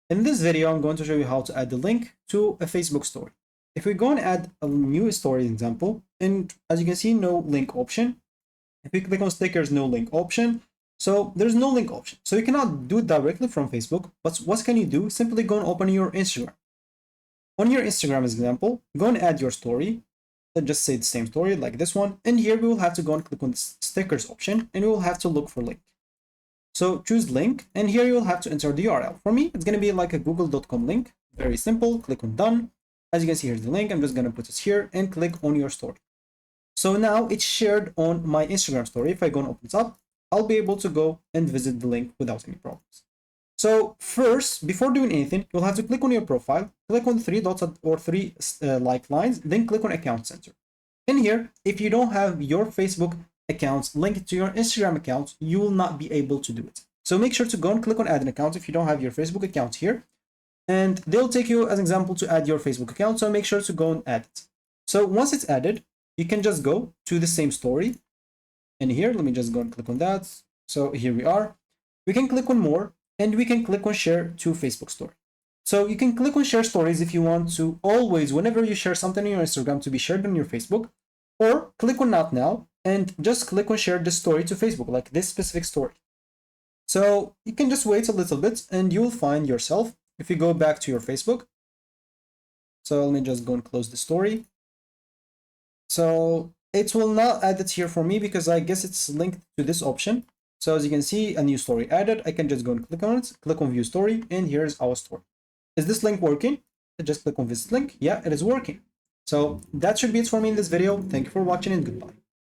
In this video, I'm going to show you how to add the link to a Facebook story. If we go and add a new story example, and as you can see, no link option. If you click on stickers, no link option. So there's no link option. So you cannot do it directly from Facebook, but what can you do? Simply go and open your Instagram. On your Instagram example, go and add your story. Let's just say the same story like this one. And here we will have to go and click on the stickers option, and we will have to look for link. So choose link, and here you'll have to enter the URL. For me, it's going to be like a google.com link. Very simple. Click on done. As you can see, here's the link. I'm just going to put it here and click on your story. So now it's shared on my Instagram story. If I go and open it up, I'll be able to go and visit the link without any problems. So first, before doing anything, you'll have to click on your profile, click on the three dots or three like lines, then click on Account Center. In here, if you don't have your Facebook accounts linked to your Instagram account, you will not be able to do it. So make sure to go and click on add an account if you don't have your Facebook account here, and they'll take you as an example to add your Facebook account. So make sure to go and add it. So once it's added, you can just go to the same story. And here, let me just go and click on that. So here we are. We can click on more, and we can click on share to Facebook story. So you can click on share stories if you want to always, whenever you share something on your Instagram, to be shared on your Facebook, or click on not now and just click on share this story to Facebook, like this specific story. So you can just wait a little bit and you'll find yourself, if you go back to your Facebook. So let me just go and close the story. So it will not add it here for me because I guess it's linked to this option. So as you can see, a new story added. I can just go and click on it, click on view story, and here's our story. Is this link working? I just click on visit link. Yeah, it is working. So that should be it for me in this video. Thank you for watching and goodbye.